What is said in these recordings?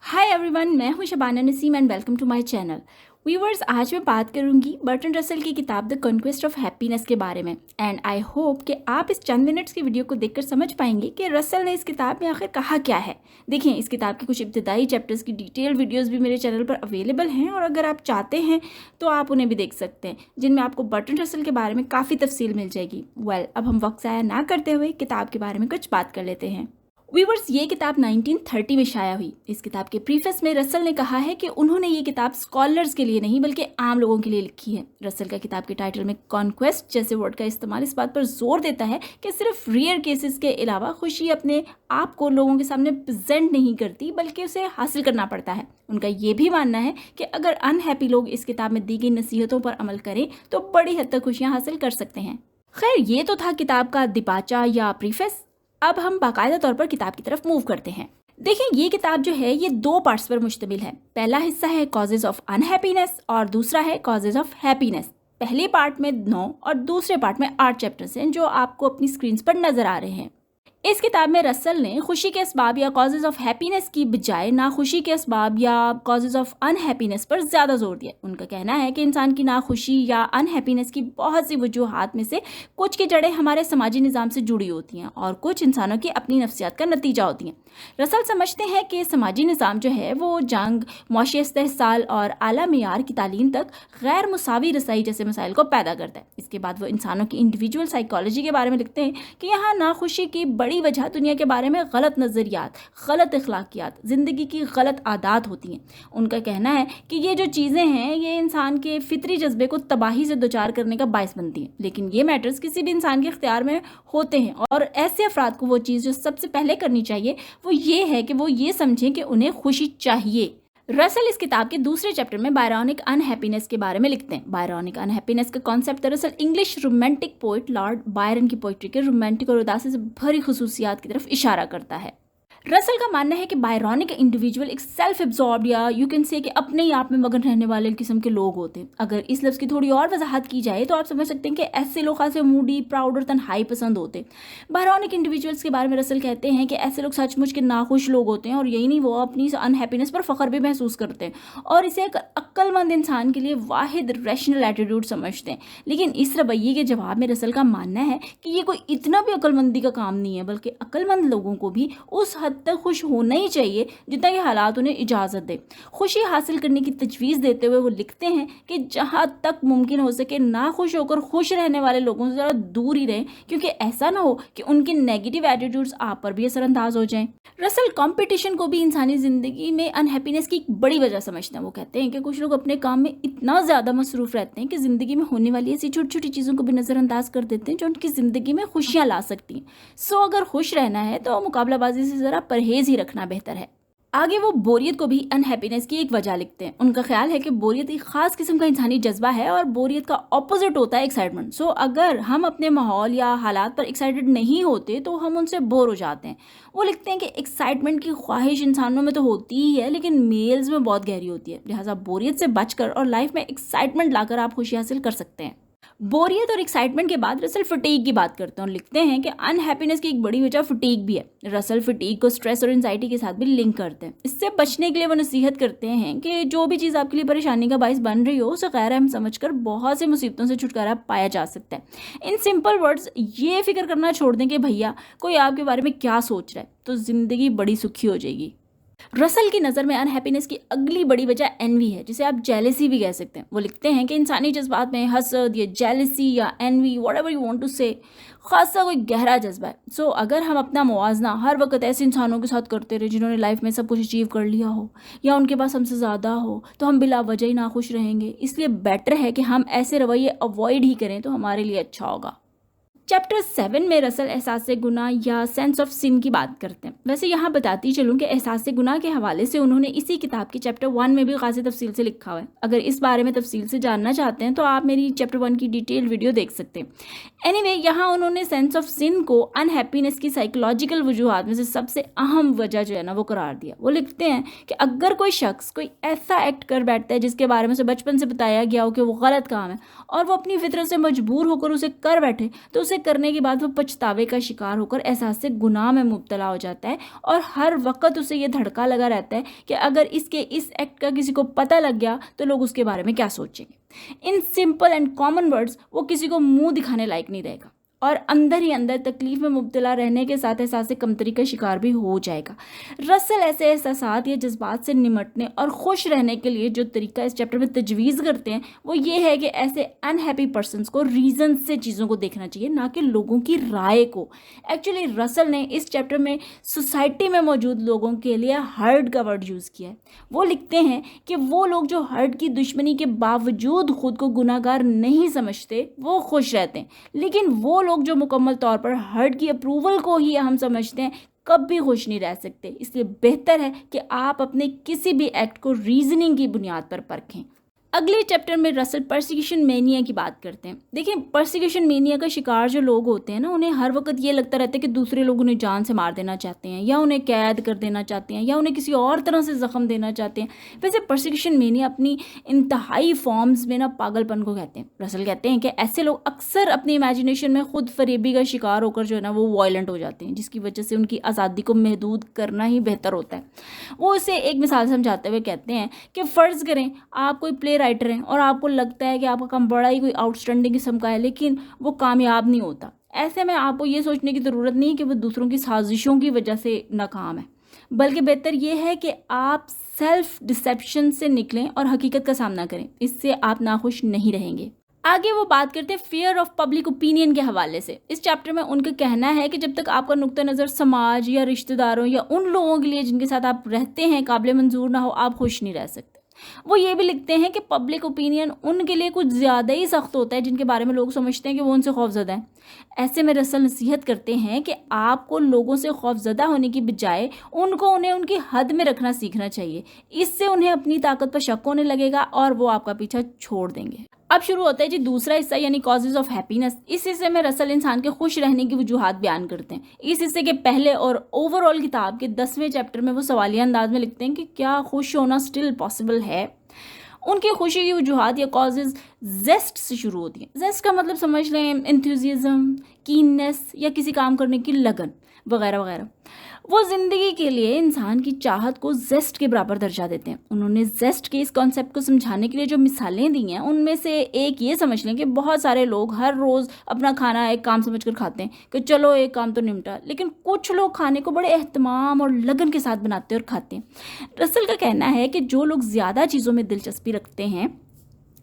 हाय everyone, मैं हूं Shabana Naseem and welcome to my channel. Viewers, आज मैं बात करूंगी बर्टन रसल की किताब द कॉन्क्वेस्ट ऑफ हैप्पीनेस के बारे में। एंड आई होप कि आप इस चंद मिनट्स की वीडियो को देखकर समझ पाएंगे कि रसल ने इस किताब में आखिर कहा क्या है। देखिए, इस किताब के कुछ इब्तदाई चैप्टर्स की डिटेल्ड वीडियोज़ भी मेरे चैनल पर अवेलेबल हैं, और अगर आप चाहते हैं तो आप उन्हें भी देख सकते हैं, जिनमें आपको बर्टन रसल के बारे में काफ़ी तफसील मिल जाएगी। अब हम वक्त ज़ाया ना करते हुए किताब के बारे में कुछ बात कर लेते हैं। वीवर्स, ये किताब 1930 में शाया हुई। इस किताब के प्रीफेस में रसल ने कहा है कि उन्होंने ये किताब स्कॉलर्स के लिए नहीं बल्कि आम लोगों के लिए लिखी है। रसल का किताब के टाइटल में कॉन्क्वेस्ट जैसे वर्ड का इस्तेमाल इस बात पर जोर देता है कि सिर्फ रेयर केसेस के अलावा खुशी अपने आप को लोगों के सामने प्रेजेंट नहीं करती बल्कि उसे हासिल करना पड़ता है। उनका ये भी मानना है कि अगर अनहैप्पी लोग इस किताब में दी गई नसीहतों पर अमल करें तो बड़ी हद तक खुशियाँ हासिल कर सकते हैं। खैर, ये तो था किताब का दिपाचा या प्रीफेस। अब हम बाकायदा तौर पर किताब की तरफ मूव करते हैं। देखें, ये किताब जो है ये 2 पार्ट्स पर मुश्तमिल है। पहला हिस्सा है कॉजेज ऑफ अनहैप्पीनेस और दूसरा है कॉजेज ऑफ हैप्पीनेस। पहले पार्ट में 9 और दूसरे पार्ट में 8 चैप्टर्स हैं जो आपको अपनी स्क्रीन पर नजर आ रहे हैं। इस किताब में रसल ने खुशी के असबाब या कॉजेज ऑफ हैप्पीनेस की बजाय नाखुशी के असबाब या कॉजेज ऑफ अनहैप्पीनेस पर ज़्यादा जोर दिया। उनका कहना है कि इंसान की नाखुशी या अनहैप्पीनेस की बहुत सी वजूहात में से कुछ की जड़ें हमारे समाजी निज़ाम से जुड़ी होती हैं और कुछ इंसानों की अपनी नफ्सियात का नतीजा होती हैं। रसल समझते हैं कि समाजी निज़ाम जो है वो जंग, मुआशी इस्तेहसाल और आला मेयार की तालीम तक गैर मुसावी रसाई जैसे मसाइल को पैदा करता है। इसके बाद वो इंसानों की इंडिविजुअल साइकोलॉजी के बारे में लिखते हैं कि यहाँ नाखुशी की बड़ी वजह दुनिया के बारे में गलत नज़रियात, गलत अखलाकियात, ज़िंदगी की गलत आदत होती हैं। उनका कहना है कि ये जो चीज़ें हैं ये इंसान के फितरी जज्बे को तबाही से दोचार करने का बायस बनती हैं, लेकिन ये मैटर्स किसी भी इंसान के इख्तियार में होते हैं। और ऐसे अफराद को वो चीज़ जो सबसे पहले करनी चाहिए वो ये है कि वो ये समझें कि उन्हें खुशी चाहिए। रसल इस किताब के दूसरे चैप्टर में बायरॉनिक अनहैप्पीनेस के बारे में लिखते हैं। बायरॉनिक अनहैप्पीनेस का कॉन्सेप्ट दरअसल English romantic poet Lord Byron की पोइट्री के रोमांटिक और उदासी से भरी खुसूसियात की तरफ इशारा करता है। रसल का मानना है कि बायरॉनिक इंडिविजुअल एक सेल्फ एब्जॉर्ब्ड या यू कैन से कि अपने ही आप में मगन रहने वाले किस्म के लोग होते हैं। अगर इस लफ्ज़ की थोड़ी और वजाहत की जाए तो आप समझ सकते हैं कि ऐसे लोग खासे मूडी, प्राउड और तन्हाई पसंद होते हैं। बायरॉनिक इंडिविजुअल्स के बारे में रसल कहते हैं कि ऐसे लोग सचमुच के नाखुश लोग होते हैं, और यही नहीं, वो अपनी अनहैप्पीनेस पर फ़ख्र भी महसूस करते हैं और इसे एक अक्लमंद इंसान के लिए वाहिद रैशनल एटीट्यूड समझते हैं। लेकिन इस रवैये के जवाब में रसल का मानना है कि ये कोई इतना भी अक्लमंदी का काम नहीं है, बल्कि अक्लमंद लोगों को भी उस हद तक खुश होना ही चाहिए जितना कि हालात उन्हें इजाज़त दे। खुशी हासिल करने की तजवीज़ देते हुए वो लिखते हैं कि जहाँ तक मुमकिन हो सके नाखुश होकर खुश रहने वाले लोगों से ज़रा दूर ही रहें, क्योंकि ऐसा ना हो कि उनके नेगेटिव एटीट्यूड्स आप पर भी असरअंदाज हो जाएं। रसल कंपटीशन को भी इंसानी ज़िंदगी में अनहैप्पीनेस की एक बड़ी वजह समझते हैं। वो कहते हैं कि कुछ लोग अपने काम में इतना ज़्यादा मसरूफ़ रहते हैं कि ज़िंदगी में होने वाली ऐसी छोटी छोटी चीज़ों को भी नज़रअंदाज कर देते हैं जो उनकी ज़िंदगी में खुशियाँ ला सकती हैं। सो अगर खुश रहना है तो मुकाबलाबाजी से ज़रा परहेज़ ही रखना बेहतर है। आगे वो बोरियत को भी अनहैप्पीनेस की एक वजह लिखते हैं। उनका ख्याल है कि बोरियत एक ख़ास किस्म का इंसानी जज्बा है और बोरियत का ऑपोजिट होता है एक्साइटमेंट। सो अगर हम अपने माहौल या हालात पर एक्साइटेड नहीं होते तो हम उनसे बोर हो जाते हैं। वो लिखते हैं कि एक्साइटमेंट की ख्वाहिश इंसानों में तो होती ही है, लेकिन मेल्स में बहुत गहरी होती है। लिहाजा बोरियत से बचकर और लाइफ में एक्साइटमेंट लाकर आप खुशी हासिल कर सकते हैं। बोरियत और एक्साइटमेंट के बाद रसल फटीग की बात करते हैं और लिखते हैं कि अनहैप्पीनेस की एक बड़ी वजह फटीग भी है। रसल फटीग को स्ट्रेस और एंजाइटी के साथ भी लिंक करते हैं। इससे बचने के लिए वो नसीहत करते हैं कि जो भी चीज़ आपके लिए परेशानी का बायस बन रही हो उसे गैर अहम समझकर बहुत से मुसीबतों से छुटकारा पाया जा सकता है। इन सिंपल वर्ड्स ये फिक्र करना छोड़ दें कि भैया कोई आपके बारे में क्या सोच रहा है, तो ज़िंदगी बड़ी सुखी हो जाएगी। रसल की नज़र में अनहैप्पीनेस की अगली बड़ी वजह एनवी है, जिसे आप जेलसी भी कह सकते हैं। वो लिखते हैं कि इंसानी जज्बात में हसद या जेलसी या envy, whatever you want to say, खासा कोई गहरा जज्बा है। सो अगर हम अपना मुवाजना हर वक्त ऐसे इंसानों के साथ करते रहे जिन्होंने लाइफ में सब कुछ अचीव कर लिया हो या उनके पास हमसे ज़्यादा हो, तो हम बिला वजह ही नाखुश रहेंगे। इसलिए बेटर है कि हम ऐसे रवैये अवॉइड ही करें तो हमारे लिए अच्छा होगा। चैप्टर 7 में रसल एहसास गुनाह या सेंस ऑफ सिन की बात करते हैं। वैसे यहाँ बताती चलूँ कि एहसास गुनाह के हवाले से उन्होंने इसी किताब के चैप्टर 1 में भी खासी तफसील से लिखा हुआ है। अगर इस बारे में तफसील से जानना चाहते हैं तो आप मेरी चैप्टर 1 की डिटेल वीडियो देख सकते हैं। एनीवे, यहाँ उन्होंने सेंस ऑफ सिन को अनहैप्पीनेस की साइकोलॉजिकल वजूहात में से सबसे अहम वजह जो है ना वो करार दिया। वो लिखते हैं कि अगर कोई शख्स कोई ऐसा एक्ट कर बैठता है जिसके बारे में उसे बचपन से बताया गया हो कि वो गलत काम है और वो अपनी फितरत से मजबूर होकर उसे कर बैठे, तो उसे करने के बाद वो पछतावे का शिकार होकर एहसास से गुनाह में मुब्तला हो जाता है और हर वक्त उसे ये धड़का लगा रहता है कि अगर इसके इस एक्ट का किसी को पता लग गया तो लोग उसके बारे में क्या सोचेंगे। In simple and common words वो किसी को मुंह दिखाने लायक नहीं रहेगा और अंदर ही अंदर तकलीफ में मुब्तला रहने के साथ एहसास कमतरी का शिकार भी हो जाएगा। रसल ऐसे एहसासात या जज्बात से निमटने और खुश रहने के लिए जो तरीका इस चैप्टर में तजवीज़ करते हैं वो ये है कि ऐसे अनहैप्पी पर्सनस को रीज़न से चीज़ों को देखना चाहिए, ना कि लोगों की राय को। एक्चुअली रसल ने इस चैप्टर में सोसाइटी में मौजूद लोगों के लिए हर्ड का वर्ड यूज़ किया है। वो लिखते हैं कि वो लोग जो हर्ड की दुश्मनी के बावजूद खुद को गुनाहगार नहीं समझते वो खुश रहते हैं, लेकिन वो लोग जो मुकम्मल तौर पर हर्ड की अप्रूवल को ही अहम समझते हैं कभी खुश नहीं रह सकते। इसलिए बेहतर है कि आप अपने किसी भी एक्ट को रीजनिंग की बुनियाद पर परखें। अगले चैप्टर में रसल परसिक्यूशन मेनिया की बात करते हैं। देखिए, परसिक्यूशन मेनिया का शिकार जो लोग होते हैं ना, उन्हें हर वक्त ये लगता रहता है कि दूसरे लोग उन्हें जान से मार देना चाहते हैं या उन्हें कैद कर देना चाहते हैं या उन्हें किसी और तरह से ज़ख्म देना चाहते हैं। वैसे परसिक्यूशन मेनिया अपनी इंतहाई फॉर्म्स में ना पागलपन को कहते हैं। रसल कहते हैं कि ऐसे लोग अक्सर अपनी इमेजिनेशन में खुद फरेबी का शिकार होकर जो है ना वो वायलेंट हो जाते हैं, जिसकी वजह से उनकी आज़ादी को महदूद करना ही बेहतर होता है। वो इसे एक मिसाल समझाते हुए कहते हैं कि फ़र्ज़ करें आप कोई प्ले राइटर हैं और आपको लगता है कि आपका काम बड़ा ही कोई आउटस्टैंडिंग किस्म का है, लेकिन वो कामयाब नहीं होता। ऐसे में आपको ये सोचने की ज़रूरत नहीं कि वो दूसरों की साजिशों की वजह से नाकाम है, बल्कि बेहतर ये है कि आप सेल्फ डिसेप्शन से निकलें और हकीकत का सामना करें। इससे आप नाखुश नहीं रहेंगे। आगे वो बात करते हैं फियर ऑफ पब्लिक ओपिनियन के हवाले से। इस चैप्टर में उनका कहना है कि जब तक आपका नुक्ता नज़र समाज या रिश्तेदारों या उन लोगों के लिए जिनके साथ आप रहते हैं काबिल मंजूर ना हो, आप खुश नहीं रह सकते। वो ये भी लिखते हैं कि पब्लिक ओपिनियन उनके लिए कुछ ज़्यादा ही सख्त होता है जिनके बारे में लोग समझते हैं कि वो उनसे खौफज़दा हैं। ऐसे में रसल नसीहत करते हैं कि आपको लोगों से खौफज़दा होने की बजाय उन्हें उनकी हद में रखना सीखना चाहिए। इससे उन्हें अपनी ताकत पर शक होने लगेगा और वो आपका पीछा छोड़ देंगे। अब शुरू होता है जी दूसरा हिस्सा, यानी कॉजेज ऑफ हैप्पीनेस। इस हिस्से में रसल इंसान के खुश रहने की वजूहात बयान करते हैं। इस हिस्से के पहले और ओवरऑल किताब के 10वें चैप्टर में वो सवालिया अंदाज में लिखते हैं कि क्या खुश होना स्टिल पॉसिबल है। उनकी खुशी की वजूहात या कॉजेज जेस्ट से शुरू होती हैं। जेस्ट का मतलब समझ लें एंथुजियाज्म, कीननेस या किसी काम करने की लगन वगैरह वगैरह। वो ज़िंदगी के लिए इंसान की चाहत को जेस्ट के बराबर दर्जा देते हैं। उन्होंने जेस्ट के इस कॉन्सेप्ट को समझाने के लिए जो मिसालें दी हैं उनमें से एक ये समझ लें कि बहुत सारे लोग हर रोज़ अपना खाना एक काम समझकर खाते हैं कि चलो एक काम तो निपटा, लेकिन कुछ लोग खाने को बड़े एहतमाम और लगन के साथ बनाते हैं और खाते हैं। रसल का कहना है कि जो लोग ज़्यादा चीज़ों में दिलचस्पी रखते हैं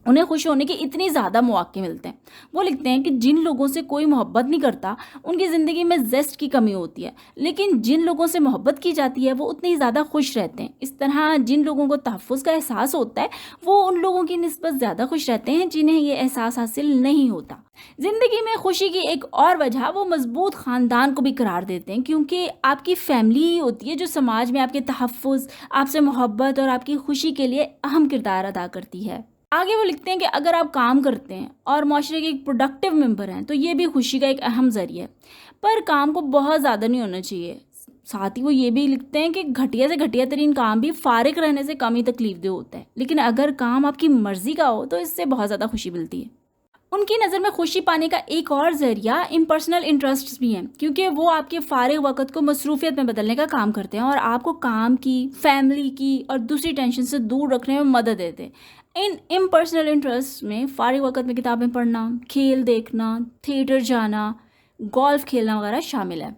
उन्हें खुश होने के इतनी ज़्यादा मौके मिलते हैं। वो लिखते हैं कि जिन लोगों से कोई मोहब्बत नहीं करता उनकी ज़िंदगी में जेस्ट की कमी होती है, लेकिन जिन लोगों से मोहब्बत की जाती है वो उतनी ज़्यादा खुश रहते हैं। इस तरह जिन लोगों को तहफ़्फ़ुज़ का एहसास होता है वो उन लोगों की निस्बत ज़्यादा खुश रहते हैं जिन्हें ये एहसास हासिल नहीं होता। ज़िंदगी में खुशी की एक और वजह वो मजबूत ख़ानदान को भी करार देते हैं, क्योंकि आपकी फैमिली ही होती है जो समाज में आपके तहफ़्फ़ुज़, आपसे मोहब्बत और आपकी खुशी के लिए अहम किरदार अदा करती है। आगे वो लिखते हैं कि अगर आप काम करते हैं और माशरे के एक प्रोडक्टिव मेंबर हैं तो ये भी खुशी का एक अहम ज़रिया है, पर काम को बहुत ज़्यादा नहीं होना चाहिए। साथ ही वो ये भी लिखते हैं कि घटिया से घटिया तरीन काम भी फारिग रहने से कम ही तकलीफदेह होता है, लेकिन अगर काम आपकी मर्ज़ी का हो तो इससे बहुत ज़्यादा खुशी मिलती है। उनकी नज़र में खुशी पाने का एक और ज़रिया इम्पर्सनल इंटरेस्ट्स भी हैं, क्योंकि वो आपके फारिग वक़्त को मसरूफियत में बदलने का काम करते हैं और आपको काम की, फैमिली की और दूसरी टेंशन से दूर रखने में मदद देते हैं। इन इम्पर्सनल इंटरेस्ट में फारिग वक़्त में किताबें पढ़ना, खेल देखना, थिएटर जाना, गोल्फ खेलना वगैरह शामिल है।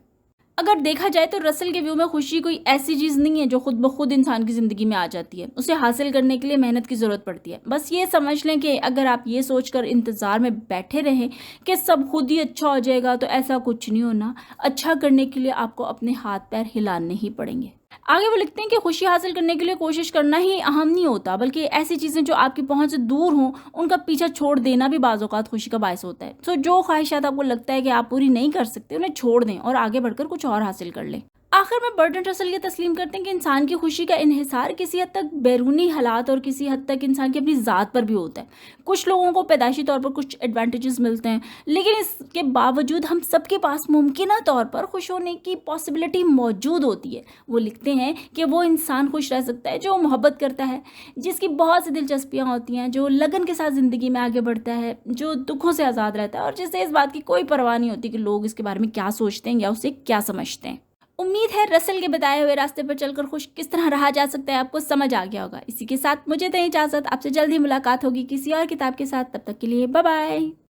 अगर देखा जाए तो रसल के व्यू में खुशी कोई ऐसी चीज़ नहीं है जो खुद ब खुद इंसान की ज़िंदगी में आ जाती है। उसे हासिल करने के लिए मेहनत की ज़रूरत पड़ती है। बस ये समझ लें कि अगर आप ये सोचकर इंतज़ार में बैठे रहें कि सब खुद ही अच्छा हो जाएगा तो ऐसा कुछ नहीं होना। अच्छा करने के लिए आपको अपने हाथ पैर हिलाने ही पड़ेंगे। आगे वो लिखते हैं कि खुशी हासिल करने के लिए कोशिश करना ही अहम नहीं होता, बल्कि ऐसी चीज़ें जो आपकी पहुंच से दूर हों उनका पीछा छोड़ देना भी बाज़ औक़ात खुशी का बायस होता है। तो जो ख्वाहिशात आपको लगता है कि आप पूरी नहीं कर सकते उन्हें छोड़ दें और आगे बढ़कर कुछ और हासिल कर लें। आखिर में बर्ट्रैंड रसल ये तस्लीम करते हैं कि इंसान की खुशी का इन्हिसार किसी हद तक बैरूनी हालात और किसी हद तक इंसान की अपनी ज़ात पर भी होता है। कुछ लोगों को पैदाइशी तौर पर कुछ एडवांटेजेस मिलते हैं, लेकिन इसके बावजूद हम सबके पास मुमकिना तौर पर खुश होने की पॉसिबिलिटी मौजूद होती है। वो लिखते हैं कि वो इंसान खुश रह सकता है जो मोहब्बत करता है, जिसकी बहुत सी दिलचस्पियाँ होती हैं, जो लगन के साथ ज़िंदगी में आगे बढ़ता है, जो दुखों से आज़ाद रहता है और जिसे इस बात की कोई परवाह नहीं होती कि लोग इसके बारे में क्या सोचते हैं या उसे क्या समझते हैं। उम्मीद है रसल के बताए हुए रास्ते पर चलकर खुश किस तरह रहा जा सकता है आपको समझ आ गया होगा। इसी के साथ मुझे दें इजाज़त, आपसे जल्दी मुलाकात होगी किसी और किताब के साथ। तब तक के लिए बाय बाय।